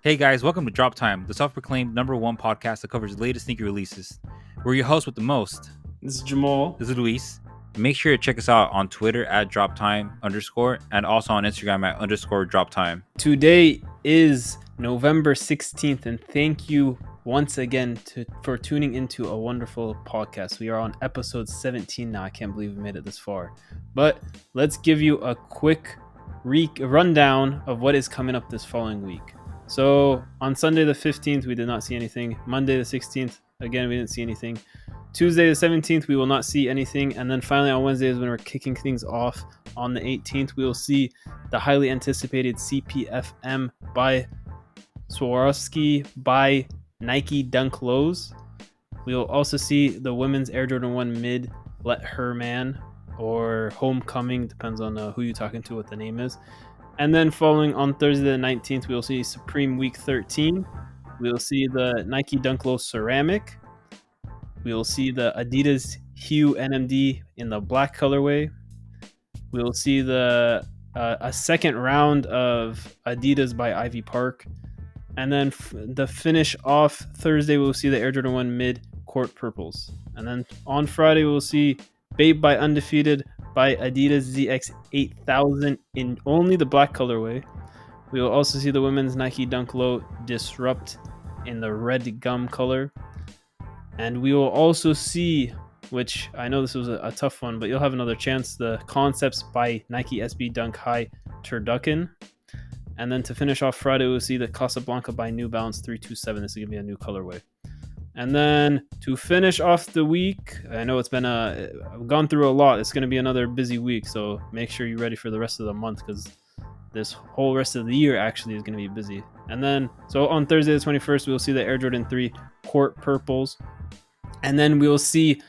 Hey guys, welcome to Drop Time, the self-proclaimed #1 podcast that covers the latest sneaker releases. We're your hosts with the most. This is Jamal. This is Luis. Make sure to check us out on Twitter at @droptime_ and also on Instagram at _droptime. Today is November 16th, and thank you once again for tuning into a wonderful podcast. We are on episode 17 now. I can't believe we made it this far. But let's give you a quick rundown of what is coming up this following week. So on Sunday the 15th, we did not see anything. Monday the 16th, again, we didn't see anything. Tuesday the 17th, we will not see anything. And then finally on Wednesday is when we're kicking things off. On the 18th, we will see the highly anticipated CPFM by Swarovski by Nike Dunk Lows. We will also see the women's Air Jordan 1 mid Let Her Man or Homecoming, depends on who you're talking to, what the name is. And then following on Thursday the 19th, we'll see Supreme Week 13. We'll see the Nike Dunk Low Ceramic. We'll see the Adidas HU NMD in the black colorway. We'll see a second round of Adidas by Ivy Park. And then the finish off Thursday, we'll see the Air Jordan 1 Mid Court Purples. And then on Friday, we'll see Bape by Undefeated by Adidas ZX 8000 in only the black colorway. We will also see the women's Nike Dunk Low Disrupt in the red gum color. And we will also see, which I know this was a tough one, but you'll have another chance, the Concepts by Nike SB Dunk High Turdunken. And then to finish off Friday, we'll see the Casablanca by New Balance 327. This is going to be a new colorway. And then to finish off the week, I know it's been I've gone through a lot. It's going to be another busy week, so make sure you're ready for the rest of the month because this whole rest of the year actually is going to be busy. And then, so on Thursday the 21st, we'll see the Air Jordan 3 Court Purples. And then we'll see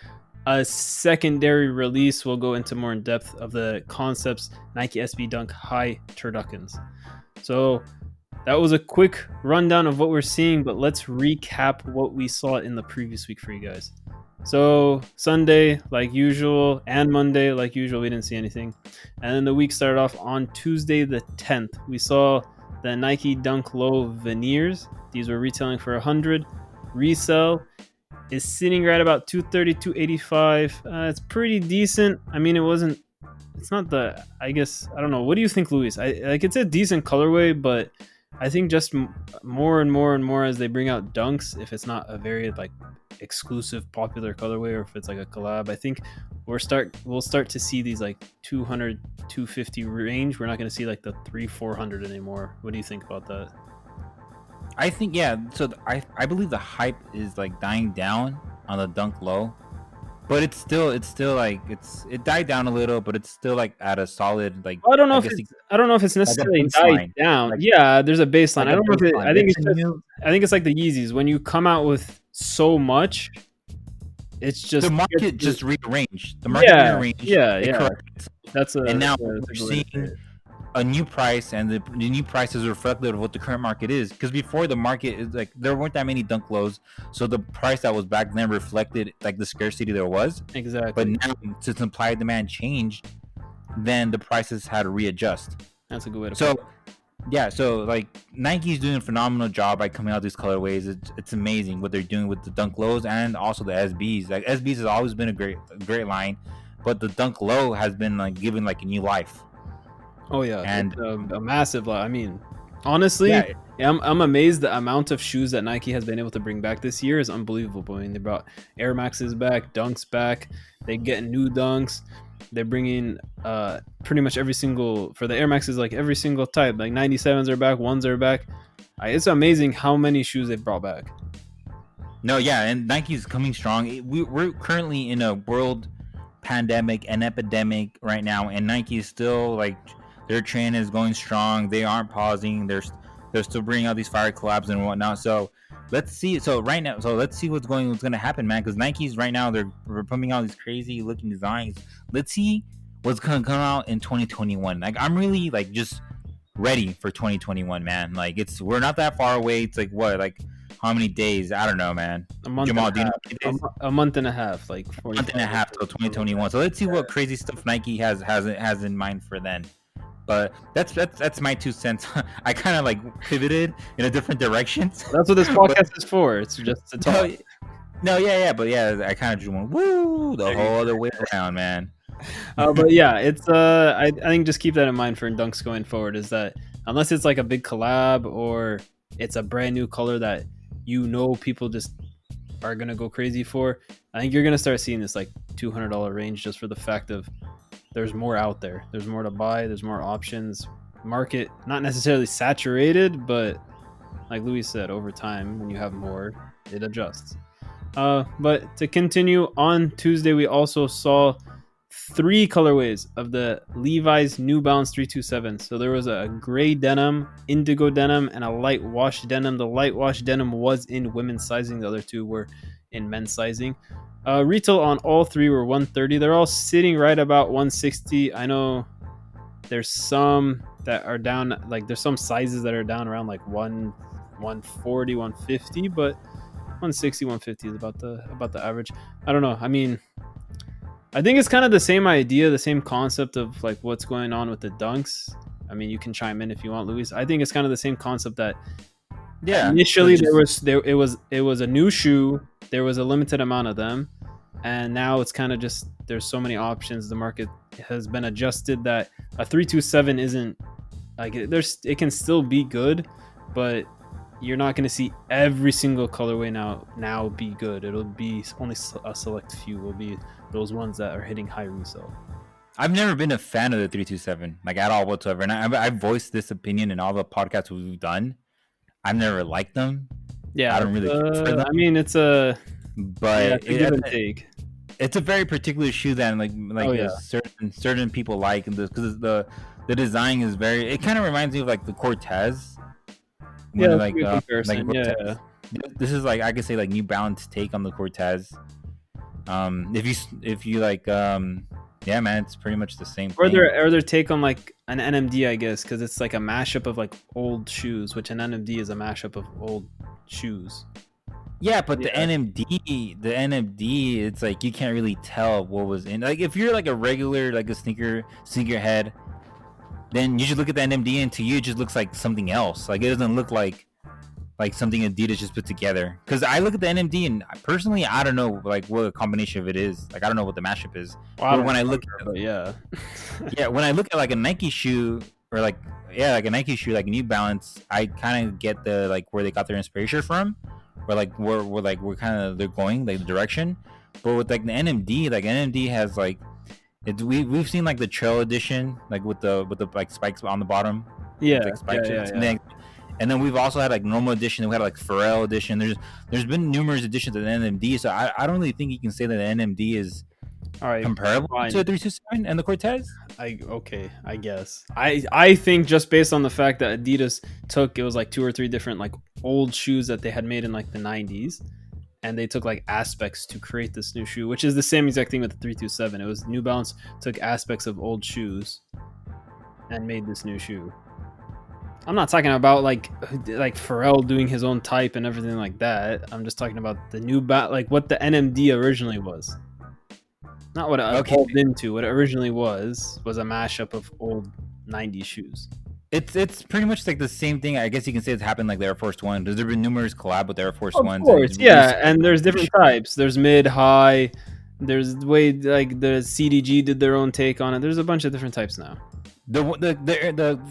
a secondary release. We'll go into more in depth of the Concepts Nike SB Dunk High Turduckens. So that was a quick rundown of what we're seeing, but let's recap what we saw in the previous week for you guys. So Sunday, like usual, and Monday, like usual, we didn't see anything. And then the week started off on Tuesday the 10th. We saw the Nike Dunk Low Veneers. These were retailing for $100. Resell is sitting right about $230, $285. It's pretty decent. I mean, it's not I don't know. What do you think, Luis? It's a decent colorway, but I think just more and more as they bring out dunks, if it's not a very exclusive popular colorway or if it's like a collab, I think we'll start to see these like 200, 250 range. We're not going to see like the 300-400 anymore. What do you think about that? I think, yeah, so I believe the hype is like dying down on the Dunk Low, but it's still like it died down a little, but it's still like at a solid like. I don't know if it's necessarily died down. Yeah, there's a baseline. I don't know if I think it's like the Yeezys. When you come out with so much, it's just the market just rearranged. The market rearranged. Yeah. And now we're seeing a new price, and the new price is reflective of what the current market is. Because before, the market is like there weren't that many Dunk Lows, so the price that was back then reflected like the scarcity there was. Exactly. But now, since supply and demand changed, then the prices had to readjust. That's a good way to put it. Yeah, so like Nike's doing a phenomenal job by coming out with these colorways. It's amazing what they're doing with the Dunk Lows and also the SBs. Like SBs has always been a great line, but the Dunk Low has been like given like a new life. Oh yeah, and a massive lot. I mean, honestly, I'm amazed the amount of shoes that Nike has been able to bring back this year is unbelievable. I mean, they brought Air Maxes back, Dunks back. They get new Dunks. They're bringing pretty much every single, for the Air Maxes, like every single type. Like 97s are back, 1s are back. It's amazing how many shoes they've brought back. No, yeah, and Nike's coming strong. We're currently in a world pandemic and epidemic right now, and Nike is still like. Their trend is going strong. They aren't pausing. They're still bringing out these fire collabs and whatnot. So let's see. Let's see what's going to happen, man. Because Nike's right now they're pumping out these crazy looking designs. Let's see what's going to come out in 2021. Like I'm really like just ready for 2021, man. Like we're not that far away. It's like what, like how many days? I don't know, man. A month Jamal, and a half. A month and a half, like a month and a half till 2021. So let's see what crazy stuff Nike has in mind for then. But that's my 2 cents. I kind of like pivoted in a different direction. That's what this podcast is for. It's just to talk. No, yeah, but yeah, I kind of just went woo the whole other way around, man. But yeah, it's I think just keep that in mind for dunks going forward, is that unless it's like a big collab or it's a brand new color that people just are gonna go crazy for, I think you're gonna start seeing this like $200 range, just for the fact of there's more out there. There's more to buy. There's more options. Market not necessarily saturated, but like Louis said, over time when you have more, it adjusts. But to continue, on Tuesday we also saw 3 colorways of the Levi's New Balance 327. So there was a gray denim, indigo denim, and a light wash denim. The light wash denim was in women's sizing. The other 2 were in men's sizing. Retail on all 3 were $130. They're all sitting right about $160. I know there's some that are down, like there's some sizes that are down around like 140, 150, but 160, 150 is about the average. I don't know. I mean, I think it's kind of the same idea, the same concept of like what's going on with the dunks. I mean, you can chime in if you want, Luis. I think it's kind of the same concept that initially it was a new shoe, there was a limited amount of them, and now it's kind of just there's so many options. The market has been adjusted that a 327 isn't like it can still be good, but you're not going to see every single colorway now be good. It'll be only a select few will be those ones that are hitting high resale. I've never been a fan of the 327, like at all whatsoever. And I've voiced this opinion in all the podcasts we've done. I've never liked them. Yeah, I don't really care for them. I mean, it's a give and take. It's a very particular shoe that certain people like, because the design is very. It kind of reminds me of like the Cortez. Comparison. This is like I could say like New Balance take on the Cortez. If you like yeah, man, it's pretty much the same thing. Or their take on like an NMD, I guess, because it's like a mashup of like old shoes, which an NMD is a mashup of old shoes. Yeah, but the NMD, it's like you can't really tell what was in. Like if you're like a regular like a sneakerhead, then you should look at the NMD, and to you it just looks like something else. Like it doesn't look like something Adidas just put together. Because I look at the NMD and personally I don't know like what a combination of it is. Like I don't know what the mashup is. Well, when I look when I look at like a Nike shoe or like a Nike shoe like New Balance, I kind of get the like where they got their inspiration from, or like where kind of they're going, like the direction. But with like the NMD, like NMD has like we've seen like the trail edition, like with the like spikes on the bottom. And then we've also had like normal edition. We had like Pharrell edition. There's been numerous editions of the NMD, so I don't really think you can say that the NMD is comparable to the 327 and the Cortez. I guess. I think just based on the fact that Adidas took, it was like 2 or 3 different like old shoes that they had made in like the 90s, and they took like aspects to create this new shoe, which is the same exact thing with the 327. It was New Balance took aspects of old shoes and made this new shoe. I'm not talking about like Pharrell doing his own type and everything like that. I'm just talking about the new like what the NMD originally was. Not what it evolved into. What it originally was a mashup of old 90s shoes. It's pretty much like the same thing. I guess you can say it's happened like the Air Force One. There's been numerous collab with the Air Force Ones. Of course, and there's different types. There's mid, high. There's the way like the CDG did their own take on it. There's a bunch of different types now. The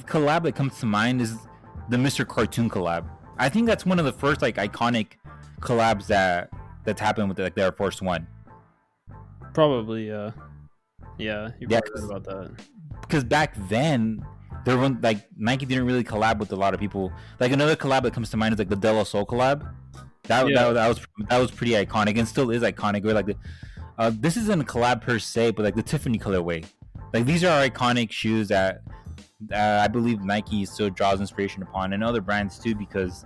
collab that comes to mind is the Mr. Cartoon collab. I think that's one of the first like iconic collabs that's happened with like the Air Force One. Probably, yeah. You're right about that. Because back then, there were like Nike didn't really collab with a lot of people. Like another collab that comes to mind is like the De La Soul collab. That was pretty iconic and still is iconic. Where like this isn't a collab per se, but like the Tiffany colorway. Like these are iconic shoes that I believe Nike still draws inspiration upon, and other brands too, because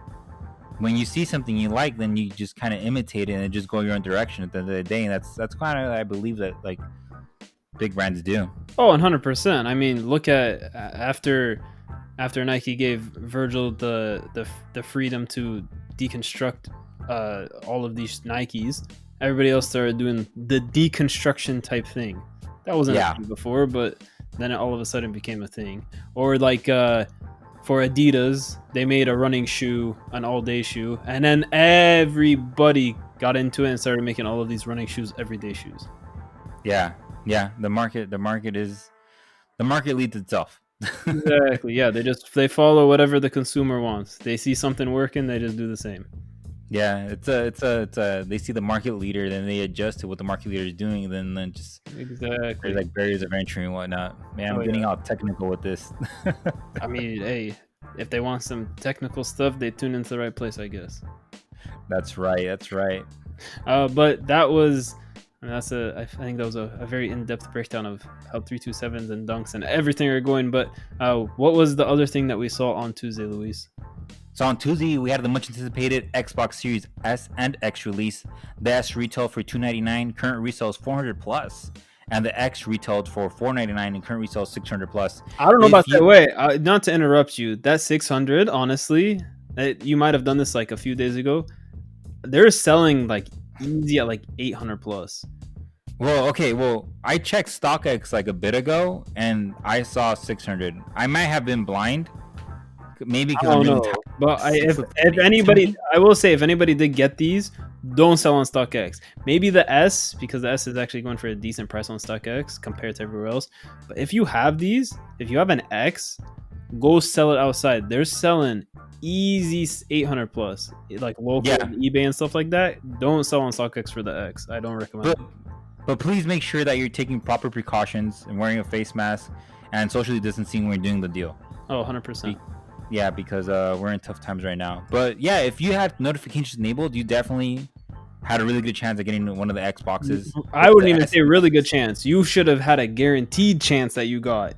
when you see something you like, then you just kind of imitate it and just go your own direction at the end of the day. And that's kind of I believe that like big brands do. Oh, 100%. I mean, look at after Nike gave Virgil the freedom to deconstruct all of these Nikes, everybody else started doing the deconstruction type thing. That wasn't happening before, but then it all of a sudden became a thing. Or like for Adidas, they made a running shoe, an all-day shoe, and then everybody got into it and started making all of these running shoes, everyday shoes. Yeah. The market leads itself. Exactly. Yeah, they follow whatever the consumer wants. They see something working, they just do the same. Yeah, it's a. They see the market leader, then they adjust to what the market leader is doing, and then just Exactly. there's like barriers of entry and whatnot. Man, I'm getting all technical with this. I mean, hey, if they want some technical stuff, they tune into the right place, I guess. That's right. But that was, I think that was a very in-depth breakdown of how 327s and dunks and everything are going. But what was the other thing that we saw on Tuesday, Luis? So on Tuesday, we had the much anticipated Xbox Series S and X release. The S retailed for $299, current resale is $400 plus, and the X retailed for $499 and current resale is $600 plus. I don't know about that. Wait, not to interrupt you, that $600, honestly, you might have done this like a few days ago. They're selling like easy at like $800 plus. Well, okay. Well, I checked StockX like a bit ago, and I saw 600. I might have been blind. Maybe I don't know. But if anybody, I will say, if anybody did get these, don't sell on StockX. Maybe the S, because the S is actually going for a decent price on StockX compared to everywhere else. But if you have these, if you have an X, go sell it outside. They're selling easy 800 plus, like local eBay and stuff like that. Don't sell on StockX for the X. I don't recommend it. But please make sure that you're taking proper precautions and wearing a face mask and socially distancing when you're doing the deal. Oh, 100%. Yeah, because we're in tough times right now. But yeah, if you had notifications enabled, you definitely had a really good chance of getting one of the Xboxes. I wouldn't even say really good chance. You should have had a guaranteed chance that you got.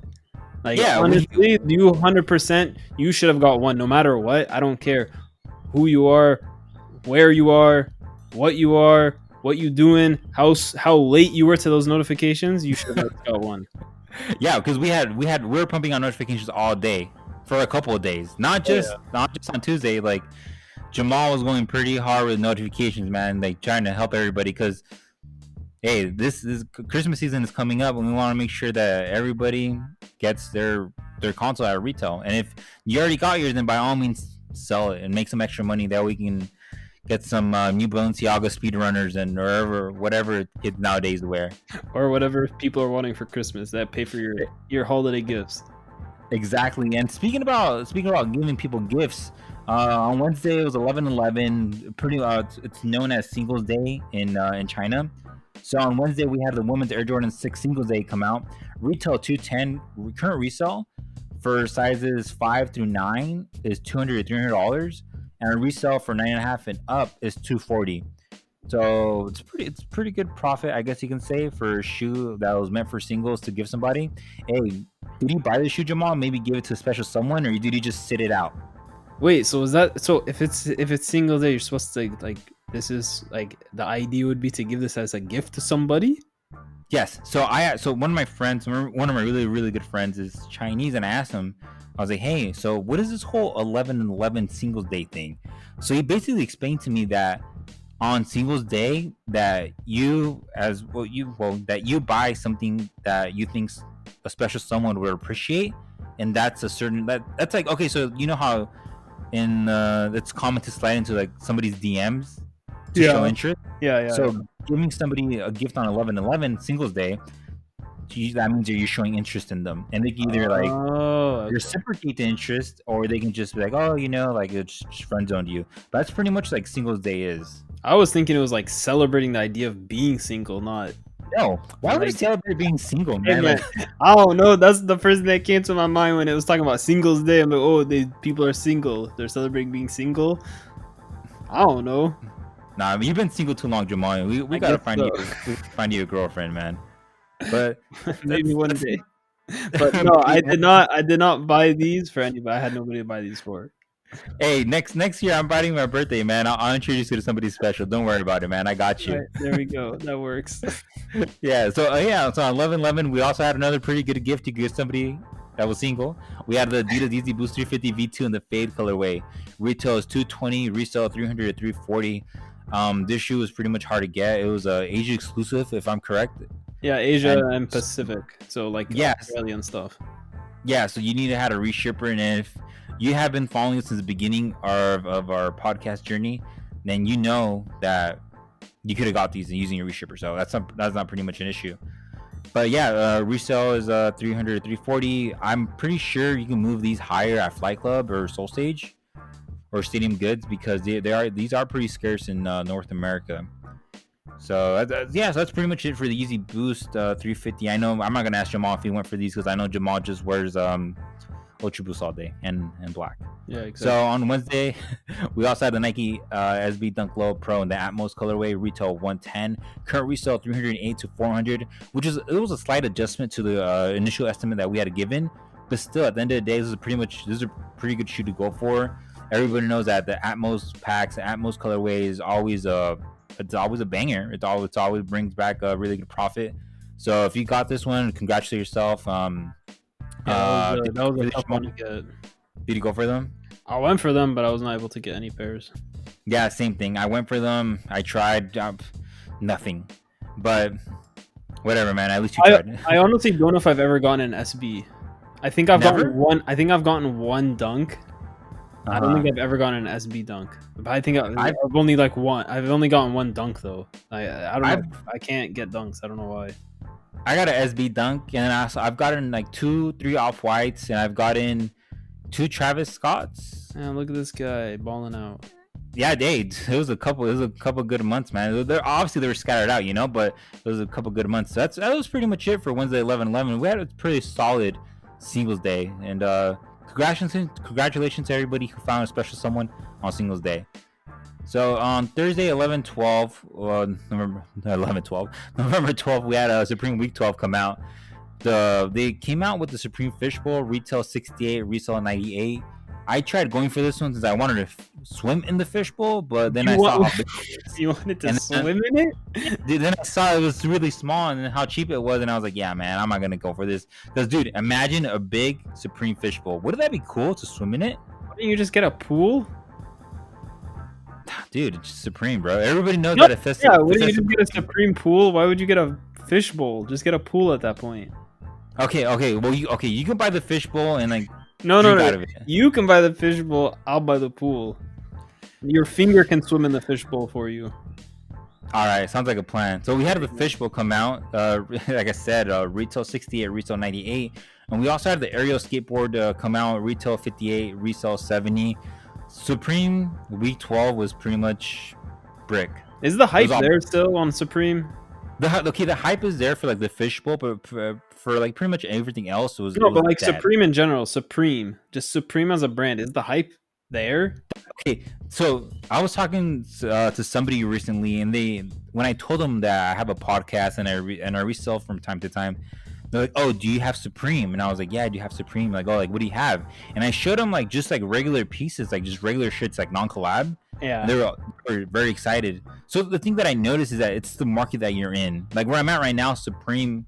Like, yeah, honestly, you 100%, you should have got one no matter what. I don't care who you are, where you are, what you doing, how late you were to those notifications. You should have got one. Yeah, because we were pumping out notifications all day for a couple of days, not just on Tuesday. Like Jamal was going pretty hard with notifications, man, like trying to help everybody because hey, this Christmas season is coming up and we want to make sure that everybody gets their console at retail. And if you already got yours, then by all means sell it and make some extra money that we can get some new Balenciaga speedrunners and whatever kids nowadays wear, or whatever people are wanting for Christmas that pay for your holiday gifts. Exactly. And speaking about giving people gifts, on Wednesday it was 11/11. It's known as Singles Day in China. So on Wednesday we had the women's Air Jordan 6 Singles Day come out. Retail $210. Current resale for sizes 5 through 9 is $200 to $300, and resale for 9.5 and up is $240. So it's pretty good profit, I guess you can say, for a shoe that was meant for singles to give somebody. Hey, did you buy the shoe, Jamal? Maybe give it to a special someone, or did you just sit it out? Wait, so if it's Singles Day, you're supposed to like this is like the idea would be to give this as a gift to somebody? Yes. So one of my friends, one of my really, really good friends is Chinese, and I asked him, I was like, hey, so what is this whole 11/11 Singles Day thing? So he basically explained to me that on Singles Day that you buy something that you think a special someone would appreciate, and that's that's like, okay, so you know how it's common to slide into like somebody's DMs to show interest. So giving somebody a gift on 11/11 Singles Day, that means you're showing interest in them, and they can either reciprocate the interest, or they can just be like, oh, like it's just friend zoned you. But that's pretty much like Singles Day is. I was thinking it was like celebrating the idea of being single, not. No, why would we celebrate being single, man? Hey, man. I don't know. That's the first thing that came to my mind when it was talking about Singles Day. I'm like, oh, people are single. They're celebrating being single. I don't know. Nah, I mean, you've been single too long, Jamal. We gotta find you a girlfriend, man. But maybe one day. But no, I did not buy these for anybody. I had nobody to buy these for. Hey, next year I'm buying my birthday, man. I'll introduce you to somebody special. Don't worry about it, man. I got you. Right, there we go. That works. Yeah. So on 11/11, we also had another pretty good gift you could give somebody that was single. We had the Adidas Easy Boost 350 V2 in the fade colorway. Retail is $220, resale $300 to $340. This shoe was pretty much hard to get. It was Asia exclusive, if I'm correct. Yeah, Asia And and Pacific. So like yes, Australian stuff. yeah. So you need to have a reshipper, and if you have been following us since the beginning of our podcast journey, then you know that you could have got these using your reshipper. So that's not pretty much an issue. But yeah, resale is 300 340. I'm pretty sure you can move these higher at Flight Club or Soul Stage or Stadium Goods because these are pretty scarce in North America. So yeah, so that's pretty much it for the Yeezy Boost 350. I know I'm not gonna ask Jamal if he went for these because I know Jamal just wears Ultra Boost all day and black. Yeah, exactly. So on Wednesday, we also had the Nike SB Dunk Low Pro in the Atmos colorway, retail 110, current resale 308 to 400, which is it was a slight adjustment to the initial estimate that we had given, but still at the end of the day, this is a pretty good shoe to go for. Everybody knows that the Atmos packs, the Atmos colorway is always a banger. It always brings back a really good profit. So if you got this one, congratulate yourself. That was a tough one to get. Did you go for them? I went for them, but I was not able to get any pairs. Yeah, same thing. I went for them. I tried. Nothing. But whatever, man. At least you tried. I honestly don't know if I've ever gotten an SB. I think I've Never? gotten one. I think I've gotten one dunk. I don't Uh-huh. think I've ever gotten an SB dunk. But I think I've only like one. I've only gotten one dunk though. I don't know. I can't get dunks. I don't know why. I got an SB Dunk, and I've gotten like 2-3 off whites, and I've gotten 2 Travis Scotts. Man, look at this guy balling out. Yeah, it was a couple good months, man. They're obviously they were scattered out, you know, but it was a couple good months. So that was pretty much it for Wednesday 11/11. We had a pretty solid Singles Day, and congratulations to everybody who found a special someone on Singles Day. So on Thursday 11/12, November 12th, we had a Supreme Week 12 come out. They came out with the Supreme Fishbowl, retail 68, resale 98. I tried going for this one since I wanted to swim in the fishbowl, but then I saw how big it is. You wanted to swim in it? Then I saw it was really small and how cheap it was, and I was like, yeah, man, I'm not gonna go for this. Because, dude, imagine a big Supreme Fishbowl. Wouldn't that be cool to swim in it? Why don't you just get a pool? Dude, it's Supreme, bro. Everybody knows No, that if yeah, wouldn't you just get a Supreme pool? Why would you get a fishbowl? Just get a pool at that point. Okay. Well, you can buy the fishbowl and like No. out of it. You can buy the fishbowl. I'll buy the pool. Your finger can swim in the fishbowl for you. All right, sounds like a plan. So we had the fishbowl come out. Like I said, retail 68, retail 98, and we also had the aerial skateboard come out. Retail 58, resale 70. Supreme Week 12 was pretty much brick. Is the hype there still on Supreme? The hype is there for like the fishbowl, but for like pretty much everything else, it was but like dead. Supreme in general, just Supreme as a brand, is the hype there? Okay, so I was talking to somebody recently, and when I told them that I have a podcast and I resell from time to time, they're like, "Oh, do you have Supreme?" And I was like, "Yeah, I do have Supreme." Like, "Oh, like what do you have?" And I showed them like just like regular pieces, like just regular shirts, like non-collab. Yeah, and they were very excited. So the thing that I noticed is that it's the market that you're in. Like where I'm at right now, Supreme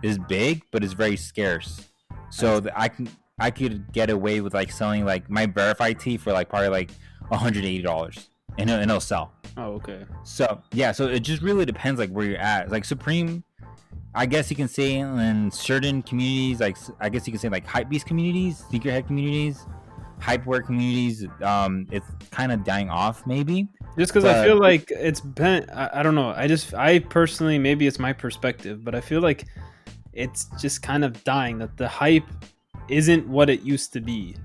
is big, but it's very scarce. So I could get away with like selling like my verified tee for like probably like $180, and it'll sell. Oh, okay. So yeah, so it just really depends like where you're at. Like Supreme, I guess you can say in certain communities, like I guess you can say like hypebeast communities, sneakerhead communities, hypewear communities, it's kind of dying off maybe. Just because I feel like it's been, I don't know. I personally, maybe it's my perspective, but I feel like it's just kind of dying. That the hype isn't what it used to be.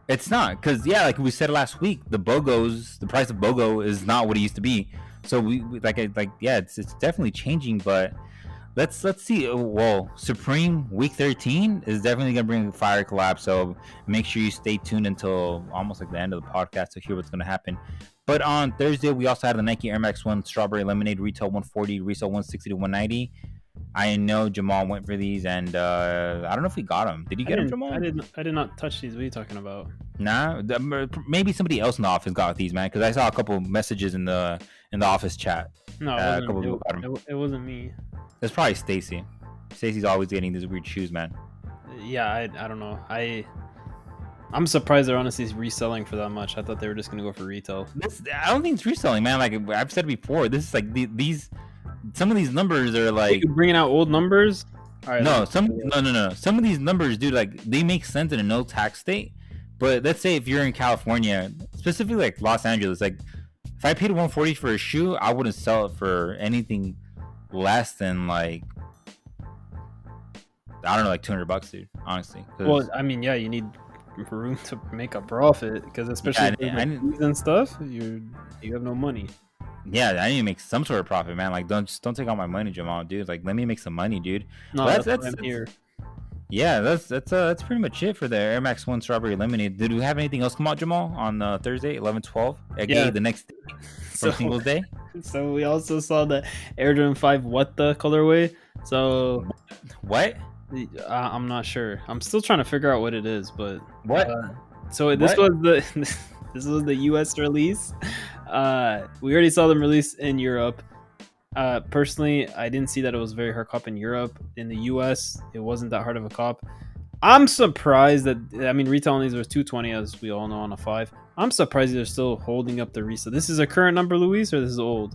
It's not, because yeah, like we said last week, the price of BOGO is not what it used to be. So we yeah, it's definitely changing, but let's see. Well, Supreme Week 13 is definitely gonna bring a fire collab. So make sure you stay tuned until almost like the end of the podcast to hear what's gonna happen. But on Thursday, we also had the Nike Air Max 1 Strawberry Lemonade retail 140, resale 160 to 190. I know Jamal went for these, and I don't know if he got them. Did you get them, Jamal? I did not touch these. What are you talking about? Nah, maybe somebody else in the office got these, man. Because I saw a couple messages in the office chat. No, it wasn't me. It's probably Stacy. Stacy's always getting these weird shoes, man. Yeah, I don't know. I'm surprised they're honestly reselling for that much. I thought they were just gonna go for retail. I don't think it's reselling, man. Like I've said before, this is like these some of these numbers are Are like you bringing out old numbers? All right, no, no. Some of these numbers, dude, like they make sense in a no tax state. But let's say if you're in California, specifically like Los Angeles, like if I paid 140 for a shoe, I wouldn't sell it for anything less than like I don't know, like $200, dude. Honestly. Well, I mean, yeah, you need room to make a profit because especially fees and stuff, you have no money. Yeah, I need to make some sort of profit, man. Like, don't take all my money, Jamal, dude. Like, let me make some money, dude. No, that's here. Yeah, that's pretty much it for the Air Max 1 Strawberry Lemonade. Did we have anything else come out, Jamal, on Thursday, 11/12? Yeah, the next day for Singles Day. So we also saw the Air Jordan 5 what the colorway. So what? I'm not sure. I'm still trying to figure out what it is, but what? So this was the US release. We already saw them release in Europe. Personally, I didn't see that it was very hard cop in Europe. In the US, it wasn't that hard of a cop. I'm surprised that, I mean, retail on these was $220, as we all know, on a 5. I'm surprised they're still holding up the resale. This is a current number, Luis, or this is old?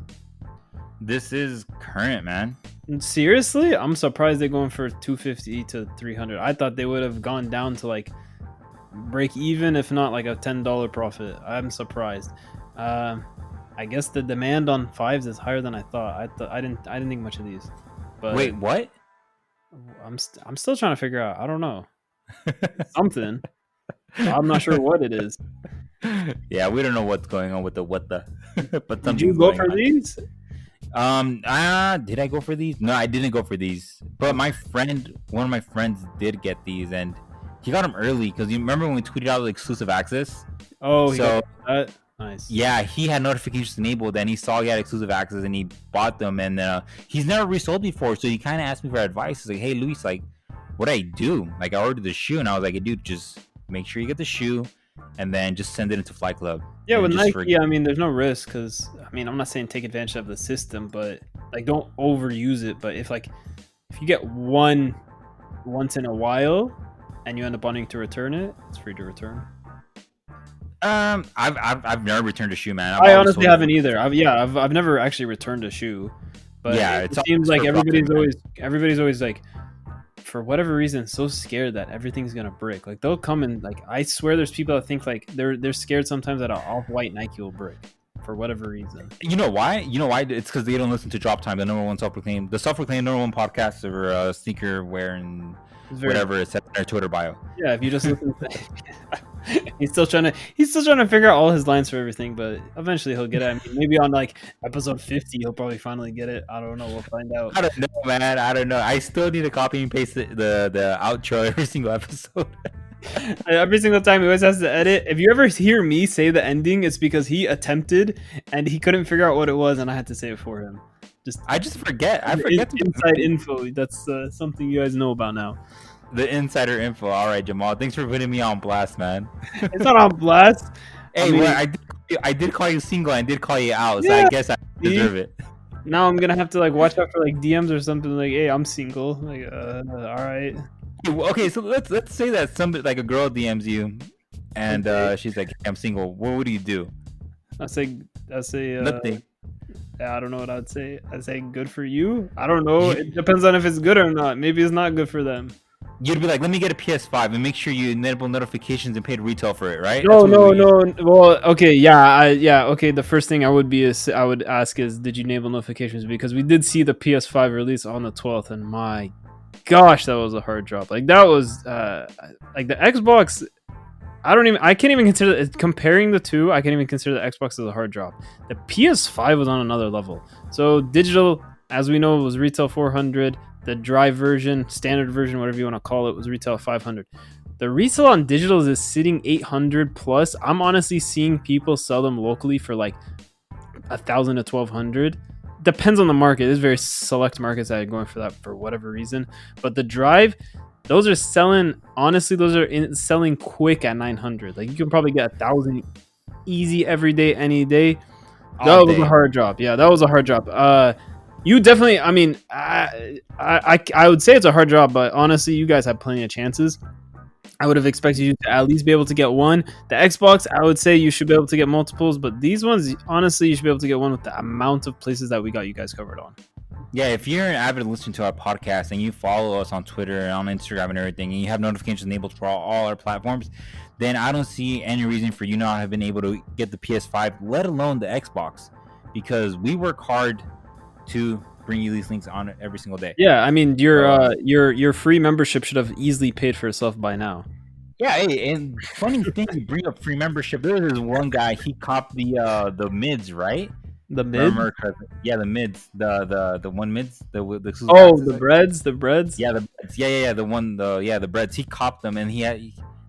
This is current, man. Seriously? I'm surprised they're going for $250 to $300. I thought they would have gone down to like break even, if not like a $10 profit. I'm surprised. I guess the demand on 5s is higher than I thought. I didn't think much of these. But wait, what? I'm still trying to figure out. I don't know. Something. I'm not sure what it is. Yeah, we don't know what's going on with the what the. But did you go for these? Did I go for these? No, I didn't go for these. But one of my friends did get these, and he got them early because you remember when we tweeted out the exclusive access. Oh, so that. Nice. Yeah, he had notifications enabled, and he saw he had exclusive access, and he bought them. And he's never resold before, so he kind of asked me for advice. He's like, "Hey, Luis, like, what do I do? Like, I ordered the shoe, and I was like, dude, just make sure you get the shoe, and then just send it into Flight Club." Yeah, with Nike, I mean, there's no risk because I mean, I'm not saying take advantage of the system, but like, don't overuse it. But if you get one once in a while, and you end up wanting to return it, it's free to return. I've never returned a shoe, man. I honestly haven't either. I've never actually returned a shoe, but yeah, it seems like everybody's always like, for whatever reason, so scared that everything's gonna break. Like they'll come and like, I swear there's people that think like they're scared sometimes that an off-white Nike will break for whatever reason. You know why? It's because they don't listen to Drop Time, the number one self-proclaimed number one podcast over sneaker wear and whatever it's at their Twitter bio. Yeah, if you just listen to he's still trying to figure out all his lines for everything, but eventually he'll get it. I mean, maybe on like episode 50 he'll probably finally get it. I don't know, we'll find out. I don't know, man. I don't know. I still need to copy and paste the outro every single episode. Every single time he always has to edit. If you ever hear me say the ending, it's because he attempted and he couldn't figure out what it was, and I had to say it for him. I just forget. I forget inside info. That's something you guys know about now. The insider info. All right, Jamal. Thanks for putting me on blast, man. It's not on blast. Hey, I did call you single and did call you out, so I guess I deserve it. Now I'm gonna have to like watch out for like DMs or something like, "Hey, I'm single." Like, all right. Okay, so let's say that somebody like a girl DMs you, and she's like, "Hey, I'm single." What do you do? I say nothing. I don't know what I'd say. I'd say good for you. I don't know. It depends on if it's good or not. Maybe it's not good for them. You'd be like, let me get a PS5 and make sure you enable notifications and paid retail for it, right? No. Well, okay, okay. The first thing I would ask is, did you enable notifications? Because we did see the PS5 release on the 12th, and my gosh, that was a hard drop. Like that was like the Xbox. I can't even consider comparing the two. I can't even consider the Xbox as a hard drop. The PS5 was on another level. So digital, as we know, was retail $400. The dry version, standard version, whatever you want to call it, was retail $500. The resale on digital is sitting $800 plus. I'm honestly seeing people sell them locally for like $1,000 to $1,200. Depends on the market. There's very select markets that are going for that for whatever reason. But the drive, those are selling. Honestly, those are selling quick at $900. Like you can probably get $1,000 easy every day, any day. That was a hard drop. Yeah, that was a hard drop. You definitely. I mean, I would say it's a hard drop, but honestly, you guys have plenty of chances. I would have expected you to at least be able to get one. The Xbox, I would say you should be able to get multiples, but these ones, honestly, you should be able to get one with the amount of places that we got you guys covered on. Yeah, if you're an avid listener to our podcast and you follow us on Twitter and on Instagram and everything, and you have notifications enabled for all our platforms, then I don't see any reason for you not to have been able to get the PS5, let alone the Xbox, because we work hard to bring you these links on every single day. Yeah, I mean your free membership should have easily paid for itself by now. Yeah, hey, and funny thing, you bring up free membership. There was this one guy, he copped the mids, right? The mid? Yeah, the mids, the one mids, the oh, the breads, the breads. Yeah, the breads. Yeah, the breads. He copped them, and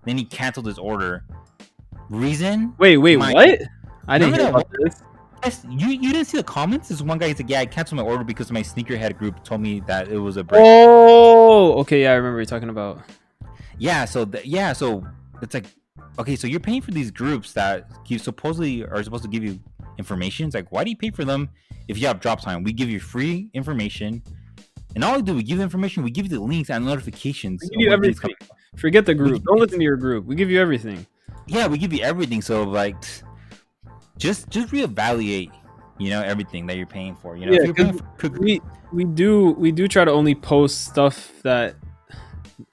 then he canceled his order. Reason? Wait, what? I didn't hear about this. Yes, you didn't see the comments? This one guy, he's like, yeah, I canceled my order because my sneakerhead group told me that it was a break. Oh, okay, yeah, I remember you talking about. Yeah, so it's like, okay, so you're paying for these groups that supposedly are supposed to give you information. It's like, why do you pay for them if you have drop time? We give you free information, and all we do, we give you information, we give you the links and notifications. We give you everything. Forget the group. Don't listen to your group. We give you everything. Yeah, we give you everything. So like, just reevaluate, everything that you're paying for. Yeah, if you're paying for we do try to only post stuff that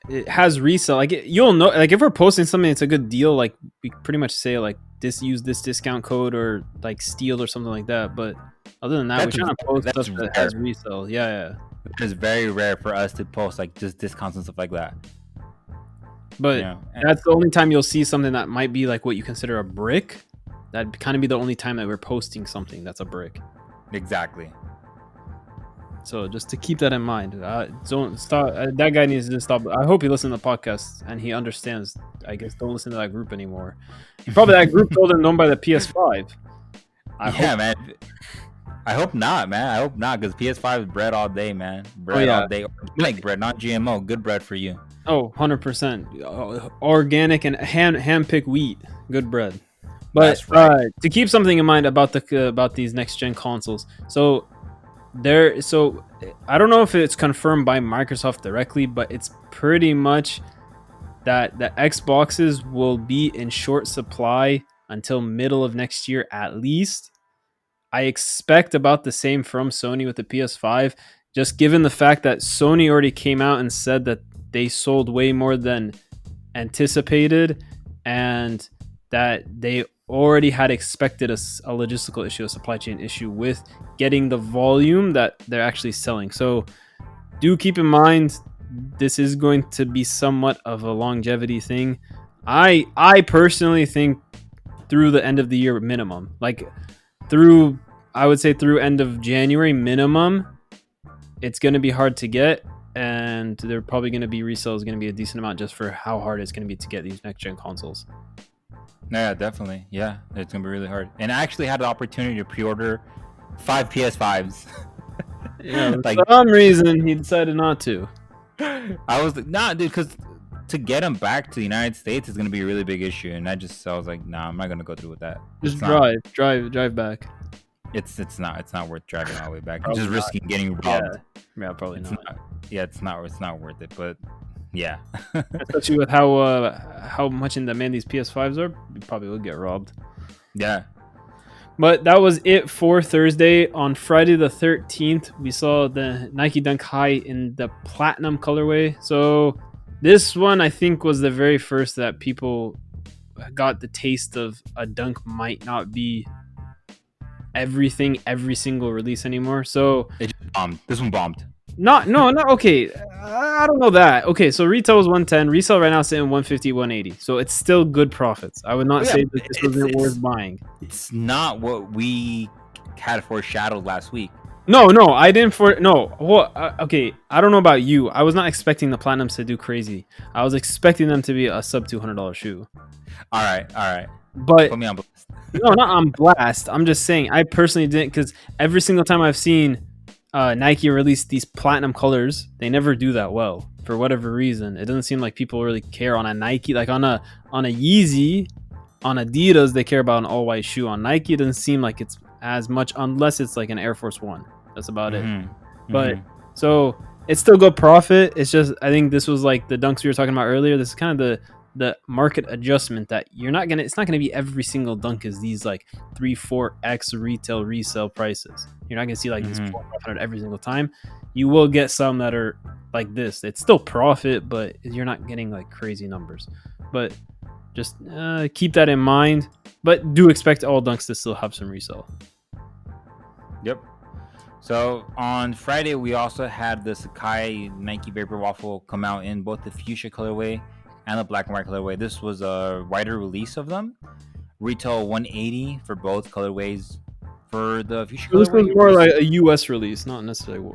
it has resale. Like you'll know, like if we're posting something that's a good deal, like we pretty much say like use this discount code or like steal or something like that. But other than that, we're trying to post stuff that has resale. Yeah. It's very rare for us to post like just discounts and stuff like that. But that's the only time you'll see something that might be like what you consider a brick. That'd kind of be the only time that we're posting something that's a brick. Exactly. So just to keep that in mind, don't stop. That guy needs to stop. I hope he listens to the podcast and he understands. I guess don't listen to that group anymore. Probably that group told him don't buy the PS5. Man. I hope not, man. I hope not, because PS5 is bread all day, man. Bread all day. Like bread, not GMO. Good bread for you. Oh, 100%. Organic and hand-picked wheat. Good bread. But right. To keep something in mind about these next-gen consoles. So I don't know if it's confirmed by Microsoft directly, but it's pretty much that the Xboxes will be in short supply until middle of next year at least. I expect about the same from Sony with the PS5, just given the fact that Sony already came out and said that they sold way more than anticipated and that they already had expected a logistical issue, a supply chain issue with getting the volume that they're actually selling. So do keep in mind, this is going to be somewhat of a longevity thing. I personally think through the end of the year minimum, like I would say through end of January minimum, it's going to be hard to get, and they're probably going to be resales going to be a decent amount just for how hard it's going to be to get these next gen consoles. Yeah, definitely. Yeah, it's going to be really hard. And I actually had the opportunity to pre-order 5 PS5s. Yeah, for some reason he decided not to. I was like, nah, dude, because to get them back to the United States is going to be a really big issue. And I was like, nah, I'm not going to go through with that. Just drive back. It's not worth driving all the way back. Probably just risking getting robbed. Yeah, probably not. It's not worth it. But yeah, especially with how much in demand these PS5s are, you probably would get robbed. Yeah. But that was it for Thursday. On Friday the 13th, we saw the Nike Dunk High in the platinum colorway. So this one, I think, was the very first that people got the taste of a dunk might not be everything, every single release anymore. So it just bombed. This one bombed. Not okay. I don't know that. Okay, so retail was 110. Resale right now is sitting 150, 180. So it's still good profits. I would not say that this wasn't worth buying. It's not what we had foreshadowed last week. No, I didn't okay, I don't know about you. I was not expecting the platinums to do crazy. I was expecting them to be a sub $200 shoe. All right. But put me on blast. No, not on blast. I'm just saying I personally didn't, because every single time I've seen Nike release these platinum colors, they never do that well for whatever reason. It doesn't seem like people really care on a Nike, like on a Yeezy, on Adidas they care about an all white shoe. On Nike it doesn't seem like it's as much, unless it's like an Air Force One. That's about it. But so it's still good profit. It's just, I think this was like the dunks we were talking about earlier. This is kind of the market adjustment that it's not gonna be every single dunk is these like 3-4x retail resale prices. You're not gonna see like these 400 every single time. You will get some that are like this. It's still profit, but you're not getting like crazy numbers. But just keep that in mind. But do expect all dunks to still have some resale. Yep. So on Friday, we also had the Sakai Nike Vapor Waffle come out in both the fuchsia colorway and the black and white colorway. This was a wider release of them. Retail $180 for both colorways. For the fuchsia This colorway, was more like a US release, not necessarily.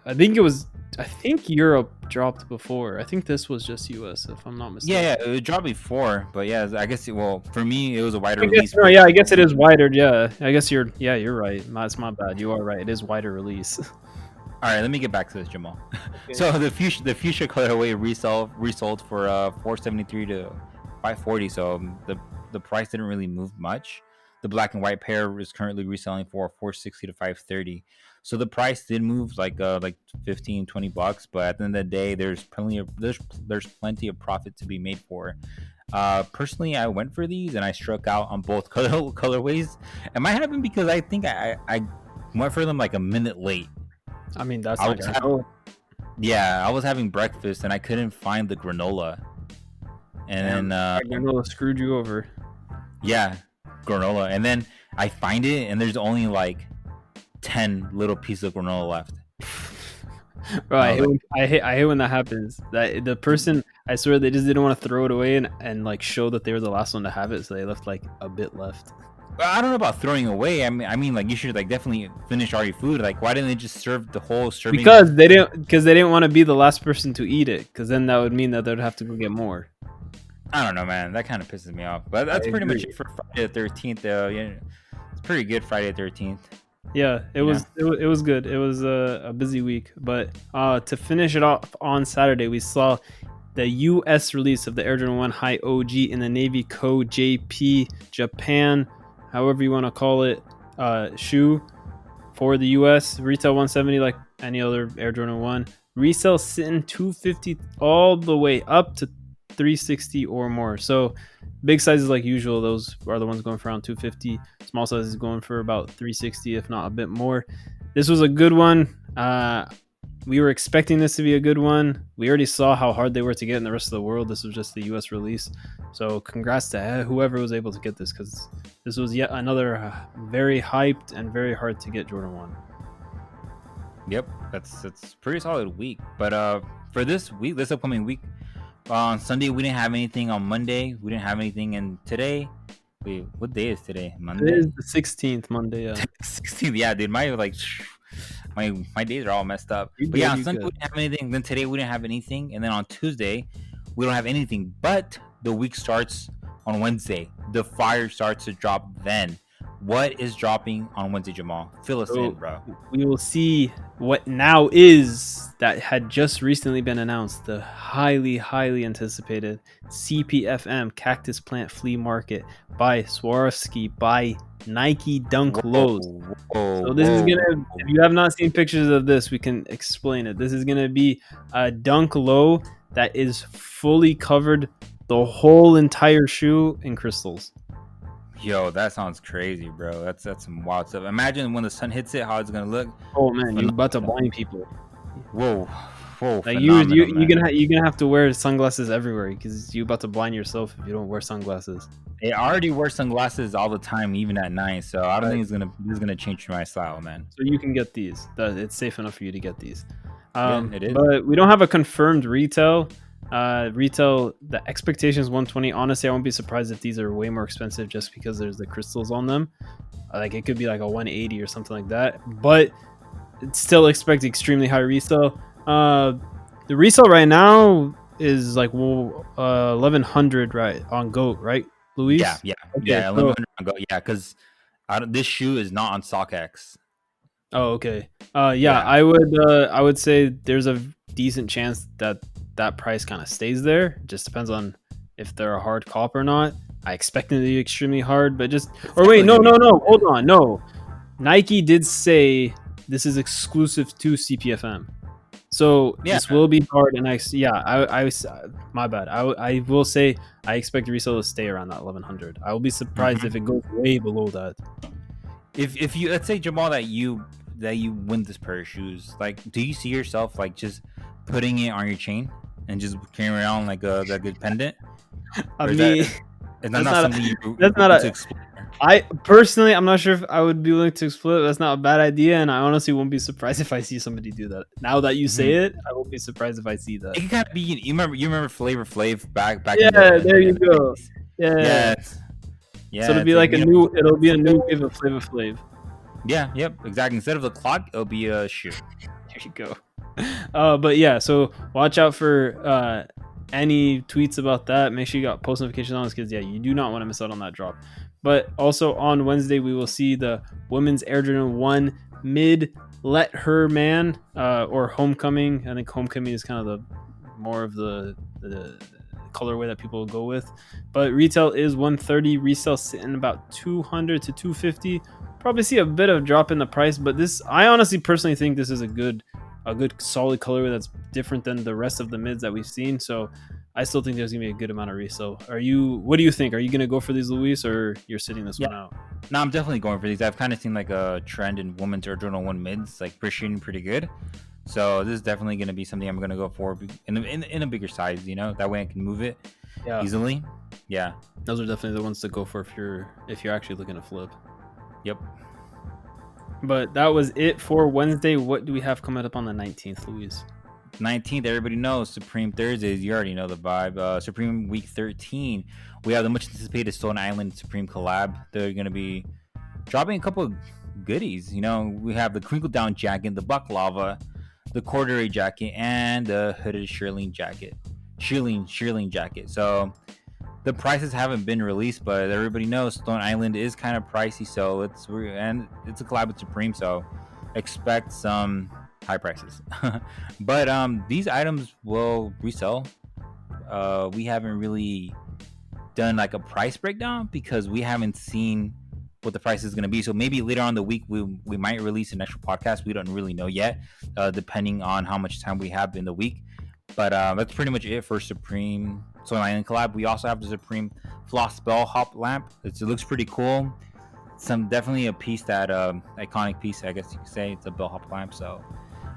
I think Europe dropped before. I think this was just US, if I'm not mistaken. Yeah, it dropped before, but yeah, I guess for me it was a wider release. I guess it is wider. Yeah, I guess you're right. That's my bad. You are right. It is wider release. All right, let me get back to this, Jamal. Okay. So the fuchsia colorway resold for $473 to $540. So the price didn't really move much. The black and white pair is currently reselling for $460 to $530. So the price did move like $15-$20, but at the end of the day, there's plenty of profit to be made for. Personally, I went for these and I struck out on both colorways. It might happen because I think I went for them like a minute late. I mean, that's I was having breakfast and I couldn't find the granola, and then granola screwed you over. Yeah, granola, and then I find it and there's only like 10 little pieces of granola left. Right, I hate when that happens. That the person, I swear, they just didn't want to throw it away and like show that they were the last one to have it, so they left like a bit left. I don't know about throwing away. I mean, like you should like definitely finish all your food. Like, why didn't they just serve the whole serving? Because they didn't want to be the last person to eat it. Because then that would mean that they'd have to go get more. I don't know, man. That kind of pisses me off. But that's pretty much it for Friday the 13th. Yeah, it's pretty good Friday the 13th. Yeah, it was good. It was a busy week. But to finish it off on Saturday, we saw the US release of the Air Jordan 1 High OG in the Navy Code JP Japan, however you want to call it, shoe for the US. Retail $170 like any other Air Jordan 1. Resale sitting $250 all the way up to $360 or more. So big sizes like usual, those are the ones going for around $250. Small sizes going for about $360, if not a bit more. This was a good one. We were expecting this to be a good one. We already saw how hard they were to get in the rest of the world. This was just the US release. So congrats to whoever was able to get this, because this was yet another very hyped and very hard to get Jordan 1. Yep, that's pretty solid week. But for this upcoming week, on Sunday we didn't have anything. On Monday we didn't have anything, and today, wait, what day is today? Monday. It is the 16th, Monday. Yeah. 16th, yeah, dude. My days are all messed up. But yeah, on Sunday we didn't have anything. Then today we didn't have anything, and then on Tuesday we don't have anything. But the week starts on Wednesday. The fire starts to drop then. What is dropping on Wednesday, Jamal? Fill us in, bro. We will see what now is that had just recently been announced. The highly, highly anticipated CPFM Cactus Plant Flea Market by Swarovski by Nike Dunk Lows. So this is gonna, if you have not seen pictures of this, we can explain it. This is gonna be a dunk low that is fully covered, the whole entire shoe in crystals. Yo, that sounds crazy, bro. That's some wild stuff. Imagine when the sun hits it, how it's gonna look. Oh man, you're about to blind people. Whoa. Like you're gonna have to wear sunglasses everywhere, because you're about to blind yourself if you don't wear sunglasses. I already wear sunglasses all the time, even at night. So I don't think this is gonna change my style, man. So you can get these. It's safe enough for you to get these. It is. But we don't have a confirmed retail. The expectation is 120. Honestly, I won't be surprised if these are way more expensive just because there's the crystals on them. Like it could be like a 180 or something like that. But still expect extremely high resale. The resale right now is like 1,100 right on GOAT, right, Luis? Yeah, 1,100 on GOAT. Yeah, because this shoe is not on StockX. Oh, okay. I would say there's a decent chance that price kind of stays there. It just depends on if they're a hard cop or not. I expect them to be extremely hard, but hold on, no. Nike did say this is exclusive to CPFM. So Yeah. this will be hard, and my bad. I will say I expect the resale to stay around that 1100. I will be surprised if it goes way below that. If you, let's say, Jamal, that you win this pair of shoes, like, do you see yourself like just putting it on your chain and just carrying around like a good pendant? I Or mean, is that not something you that's not want to a. explore? I personally, I'm not sure if I would be willing to explore it. That's not a bad idea, and I honestly won't be surprised if I see somebody do that. Now that you say it, I won't be surprised if I see that. It can kind of be. You remember Flavor Flav back Yeah, in the. there you go. Yeah. Yeah. Yeah. So it'll be like it'll be a new wave of Flavor Flav. Yeah. Yep. Exactly. Instead of the clock, it'll be a shoe. There you go. But yeah, so watch out for any tweets about that. Make sure you got post notifications on this, because you do not want to miss out on that drop. But also on Wednesday, we will see the women's Air Jordan 1 mid Let Her Man or Homecoming. I think Homecoming is kind of the more of the colorway that people will go with. But retail is 130, resale sitting about 200 to 250. Probably see a bit of drop in the price, but this, I honestly personally think this is a good solid colorway that's different than the rest of the mids that we've seen. So I still think there's gonna be a good amount of resale. What do you think? Are you gonna go for these, Luis, or you're sitting this one out? No, I'm definitely going for these. I've kind of seen like a trend in women's Air Jordan 1 mids, like appreciating pretty good. So this is definitely going to be something I'm going to go for in a bigger size, that way I can move it easily. Yeah. Those are definitely the ones to go for if you're actually looking to flip. Yep. But that was it for Wednesday. What do we have coming up on the 19th, Luis? 19th, everybody knows Supreme Thursdays. You already know the vibe. Supreme Week 13. We have the much anticipated Stone Island Supreme collab. They're going to be dropping a couple of goodies. We have the crinkle down jacket, the baklava, the corduroy jacket, and the hooded shearling jacket. So the prices haven't been released, but everybody knows Stone Island is kind of pricey. So it's a collab with Supreme, so expect some high prices. But these items will resell. We haven't really done like a price breakdown because we haven't seen what the price is going to be. So maybe later on in the week we might release an extra podcast. We don't really know yet, depending on how much time we have in the week. But that's pretty much it for Supreme Stone Island collab. We also have the Supreme Floss Bellhop lamp. It looks pretty cool. Definitely a piece that iconic piece, I guess you could say. It's a bellhop lamp, so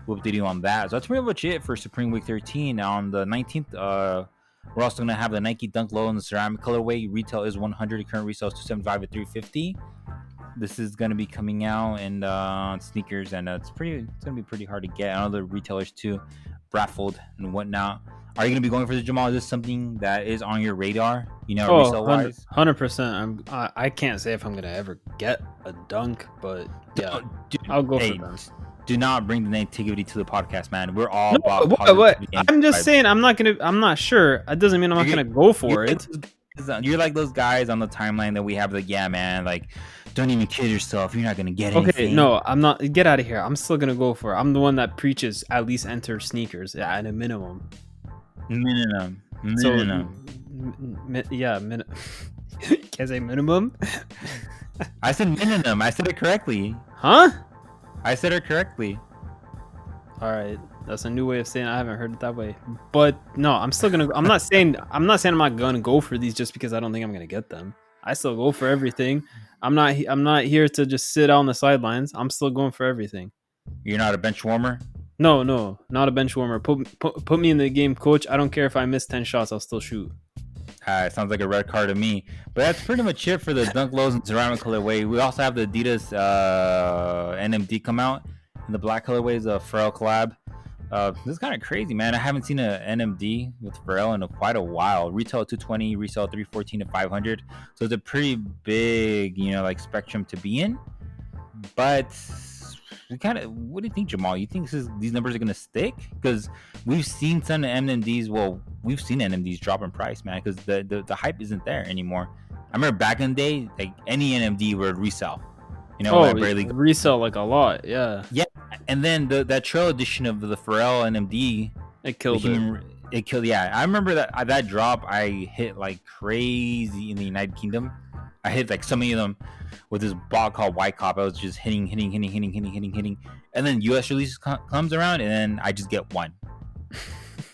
we'll do on that. So that's pretty much it for Supreme Week 13. On the 19th, we're also going to have the Nike Dunk Low in the ceramic colorway. Retail is 100. Current resale is 275 to 350. This is going to be coming out in sneakers, and it's going to be pretty hard to get. I know the retailers too, raffled and whatnot. Are you going to be going for this, Jamal? Is this something that is on your radar? Resale wise? 100%. I can't say if I'm going to ever get a dunk, but yeah, I'll go for them. Do not bring the negativity to the podcast, man. We're all about what? I'm just saying I'm not sure. It doesn't mean I'm not gonna go for it. You're like those guys on the timeline that we have, like, yeah, man, like, don't even kid yourself. You're not gonna get anything. Okay, no, I'm not. Get out of here. I'm still gonna go for it. I'm the one that preaches at least enter sneakers at a minimum. Minimum. Can't say minimum. I said minimum. I said it correctly. Huh? I said it correctly. All right, that's a new way of saying it. I haven't heard it that way. But no, I'm still gonna. I'm not saying I'm not gonna go for these just because I don't think I'm gonna get them. I still go for everything. I'm not here to just sit on the sidelines. I'm still going for everything. You're not a bench warmer? No, not a bench warmer. Put me in the game, coach. I don't care if I miss 10 shots. I'll still shoot. It sounds like a red card to me. But that's pretty much it for the Dunk Lows and ceramic colorway. We also have the Adidas NMD come out in the black colorway, is a Pharrell collab. This is kind of crazy, man. I haven't seen an NMD with Pharrell in quite a while. Retail 220, resale 314 to 500. So it's a pretty big, spectrum to be in. But what do you think, Jamal? You think these numbers are gonna stick? Because we've seen some NMDs. Well, we've seen NMDs drop in price, man. Because the hype isn't there anymore. I remember back in the day, like any NMD would resell. Barely resell like a lot. Yeah. Yeah, and then that trail edition of the Pharrell NMD, it killed it. It killed. Yeah, I remember that drop. I hit like crazy in the United Kingdom. I hit like so many of them with this bot called White Cop. I was just hitting, and then US release comes around, and then I just get one.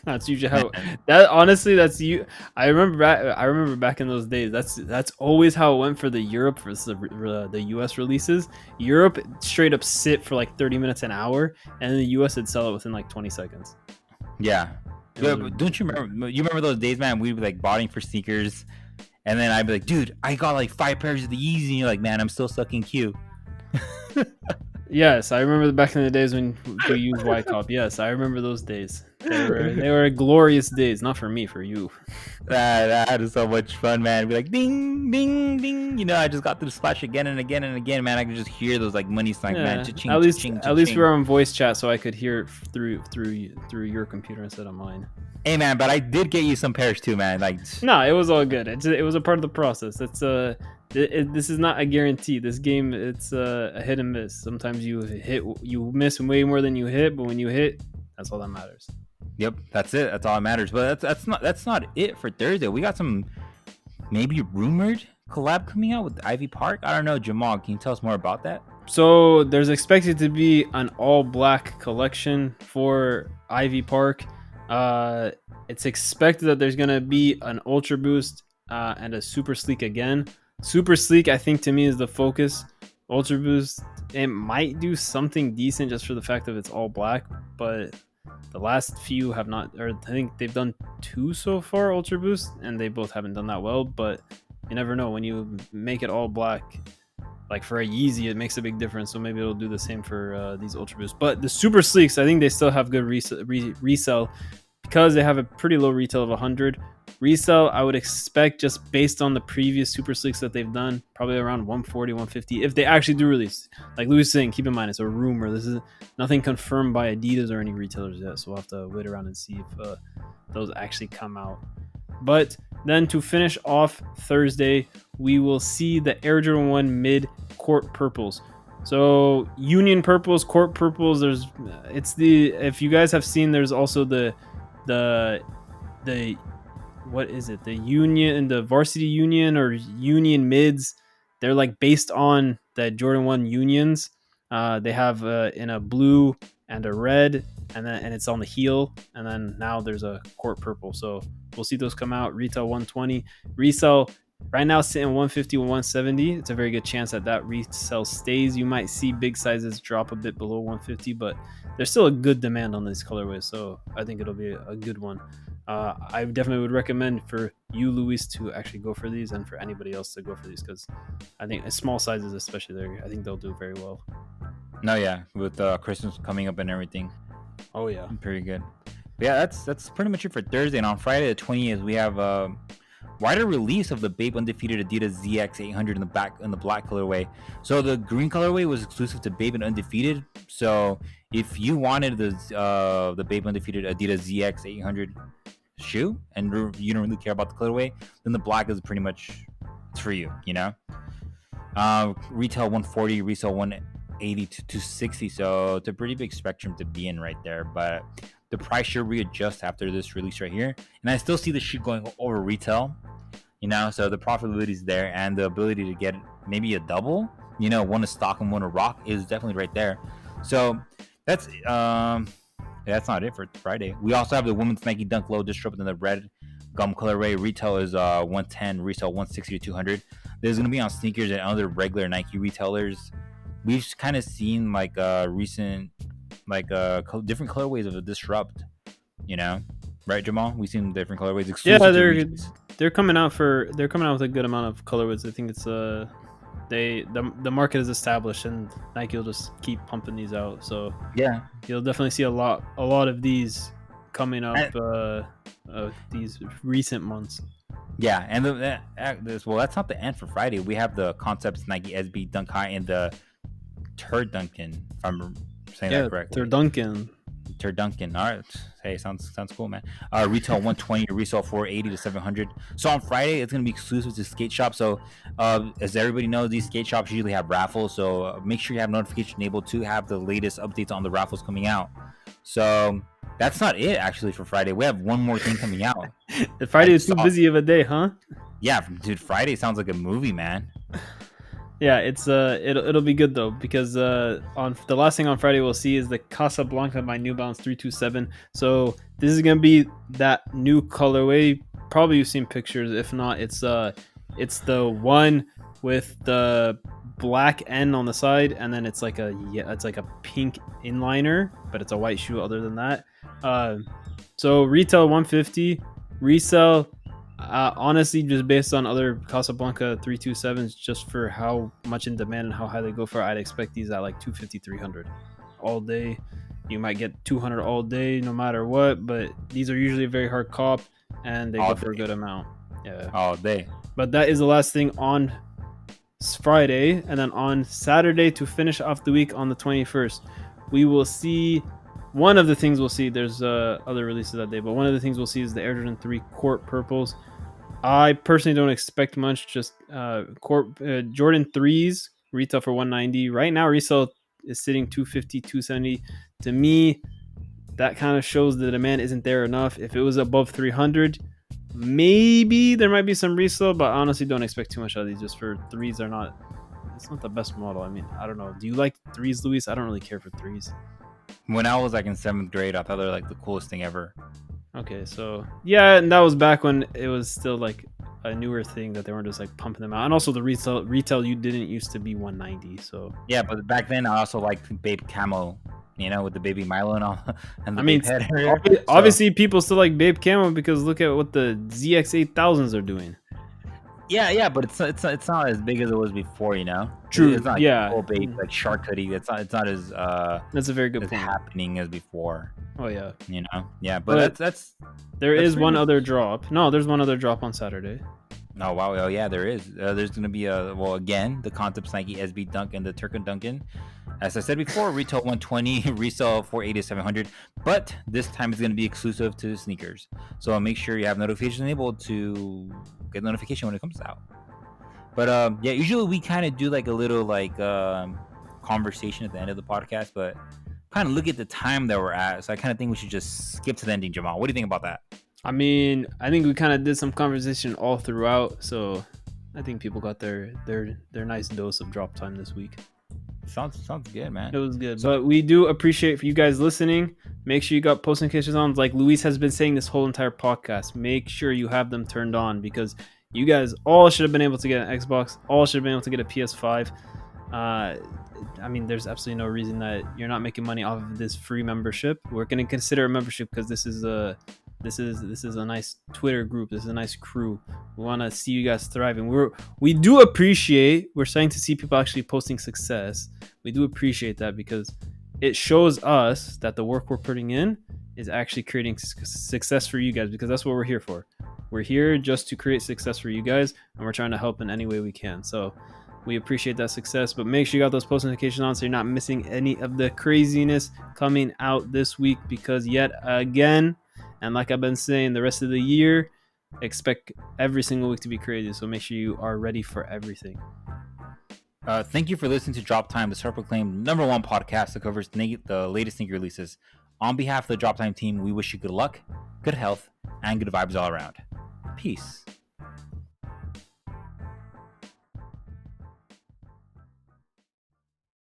That's usually how that. Honestly, that's you. I remember back in those days. That's always how it went for the Europe versus the US releases. Europe straight up sit for like 30 minutes an hour, and then the US would sell it within like 20 seconds. Yeah. But don't you remember? You remember those days, man? We'd be like botting for sneakers, and then I'd be like, "Dude, I got like 5 pairs of the Yeezy." And you're like, "Man, I'm still stuck in queue." Yes, I remember back in the days when we used White Cop. Yes, I remember those days. They were glorious days. Not for me, for you. That is so much fun, man. Be like, ding, ding, ding. You know, I just got through the splash again and again and again, man. I could just hear those like money signs, man. Cha-ching, at least, cha-ching, at least cha-ching. we were on voice chat, so I could hear it through your computer instead of mine. Hey, man, but I did get you some pairs too, man. Like, no, it was all good. It was a part of the process. It's this is not a guarantee. This game, it's a hit and miss. Sometimes you miss way more than you hit, but when you hit, that's all that matters. Yep, that's it. That's all that matters. But that's not it for Thursday. We got some maybe rumored collab coming out with Ivy Park. I don't know, Jamal. Can you tell us more about that? So there's expected to be an all black collection for Ivy Park. It's expected that there's gonna be an Ultra Boost and a Supersleek again. Supersleek, I think, to me is the focus. Ultra Boost, it might do something decent just for the fact that it's all black, but the last few have not, or I think they've done 2 so far, Ultra Boost, and they both haven't done that well. But you never know, when you make it all black, like for a Yeezy, it makes a big difference. So maybe it'll do the same for these Ultra Boosts. But the Supersleeks, I think they still have good resell because they have a pretty low retail of 100. Resell, I would expect, just based on the previous Supersleeks that they've done, probably around 140, 150 if they actually do release. Like Louis is saying, keep in mind it's a rumor. This is nothing confirmed by Adidas or any retailers yet, so we'll have to wait around and see if those actually come out. But then to finish off Thursday, we will see the Air Jordan 1 mid court purples. So Union purples, court purples. If you guys have seen, there's also the what is it? The Union and the Varsity Union or Union mids. They're like based on the Jordan 1 Unions. They have in a blue and a red, and it's on the heel, and then now there's a court purple. So we'll see those come out. Retail 120, resell right now sitting 150 and 170. It's a very good chance that resell stays. You might see big sizes drop a bit below 150, but there's still a good demand on these colorways, so I think it'll be a good one. I definitely would recommend for you, Luis, to actually go for these, and for anybody else to go for these, because I think small sizes, especially there, I think they'll do very well. No, yeah, with Christmas coming up and everything. Oh yeah, pretty good. But yeah, that's pretty much it for Thursday. And on Friday the 20th, we have wider release of the Bape Undefeated Adidas ZX 800 in the black colorway. So the green colorway was exclusive to Bape and Undefeated. So if you wanted the Bape Undefeated Adidas ZX 800 shoe and you don't really care about the colorway, then the black is pretty much for you, you know. Retail 140, resale 180 to 260, so it's a pretty big spectrum to be in right there, but the price should readjust after this release right here, and I still see the shoe going over retail, you know, so the profitability is there, and the ability to get maybe a double, you know, one to stock and one to rock is definitely right there. So that's not it for Friday. We also have the women's Nike Dunk Low Disrupt in the red gum colorway. Retail is 110, resale 160 to 200. There's going to be on sneakers and other regular Nike retailers. We've kind of seen like recent different colorways of a Disrupt, you know, right, Jamal? We've seen different colorways. Yeah, they're coming out with a good amount of colorways. I think it's the market is established, and Nike will just keep pumping these out. So yeah, you'll definitely see a lot of these coming up these recent months. Yeah, and that's not the end for Friday. We have the Concepts Nike SB Dunk High and the Turdunken, if I'm saying that correctly. Turdunken. All right. Hey, sounds cool, man. Retail 120 to resale 480 to 700. So on Friday, it's going to be exclusive to skate shops. So as everybody knows, these skate shops usually have raffles. So make sure you have notification enabled to have the latest updates on the raffles coming out. So That's not it, actually, for Friday. We have one more thing coming out. Friday is too busy of a day, huh? Yeah, dude, Friday sounds like a movie, man. Yeah, it'll be good though, because on the last thing on Friday we'll see is the Casablanca by New Balance 327. So this is gonna be that new colorway. Probably you've seen pictures. If not, it's the one with the black end on the side, and then it's like a pink inliner, but it's a white shoe. Other than that, so retail 150, resell. Honestly, just based on other Casablanca 327s, just for how much in demand and how high they go for, I'd expect these at like 250, 300 all day. You might get 200 all day, no matter what. But these are usually a very hard cop, and they go for a good amount. Yeah, all day. But that is the last thing on Friday, and then on Saturday to finish off the week on the 21st, we will see. One of the things we'll see, there's other releases that day, but one of the things we'll see is the Air Jordan 3 Court Purples. I personally don't expect much. Just Jordan 3s retail for 190 right now. Resale is sitting 250, 270. To me, that kind of shows the demand isn't there enough. If it was above 300, maybe there might be some resale, but I honestly don't expect too much out of these. Just for threes, are not. It's not the best model. I mean, I don't know. Do you like threes, Luis? I don't really care for threes. When I was like in 7th grade, I thought they were like the coolest thing ever. Okay, so yeah, and that was back when it was still like a newer thing that they weren't just like pumping them out, and also the retail you didn't used to be 190. So yeah, but back then I also liked Bape camo, you know, with the baby Milo and all. And the I mean, obviously people still like Bape camo because look at what the ZX8000s are doing. Yeah, but it's not as big as it was before, you know. True. It's not like yeah. full Bape, like shark hoodie. It's not as That's a very good point. happening as before. Oh yeah. You know. Yeah, but that's there is one other drop. No, there's one other drop on Saturday. Oh wow! Oh yeah, there is. There's gonna be again the Concepts Nike SB Dunk and the Turdunken. As I said before, retail 120, resale 480 700. But this time it's gonna be exclusive to sneakers. So make sure you have notifications enabled to get notification when it comes out. But yeah, usually we kind of do like a little conversation at the end of the podcast, but kind of look at the time that we're at. So I kind of think we should just skip to the ending. Jamal, what do you think about that? I mean, I think we kind of did some conversation all throughout, so I think people got their nice dose of drop time this week. Sounds good, man. It was good, but we do appreciate for you guys listening. Make sure you got post notifications on, like Luis has been saying this whole entire podcast. Make sure you have them turned on, because you guys all should have been able to get an Xbox, all should have been able to get a PS5. I mean, there's absolutely no reason that you're not making money off of this free membership. We're going to consider a membership because this is a nice Twitter group. This is a nice crew. We want to see you guys thriving. We do appreciate. We're starting to see people actually posting success. We do appreciate that because it shows us that the work we're putting in is actually creating success for you guys, because that's what we're here for. We're here just to create success for you guys, and we're trying to help in any way we can. So we appreciate that success, but make sure you got those post notifications on so you're not missing any of the craziness coming out this week, because yet again, and like I've been saying, the rest of the year, expect every single week to be crazy. So make sure you are ready for everything. Thank you for listening to Drop Time, the self-proclaimed #1 podcast that covers the latest sneaker releases. On behalf of the Drop Time team, we wish you good luck, good health, and good vibes all around. Peace.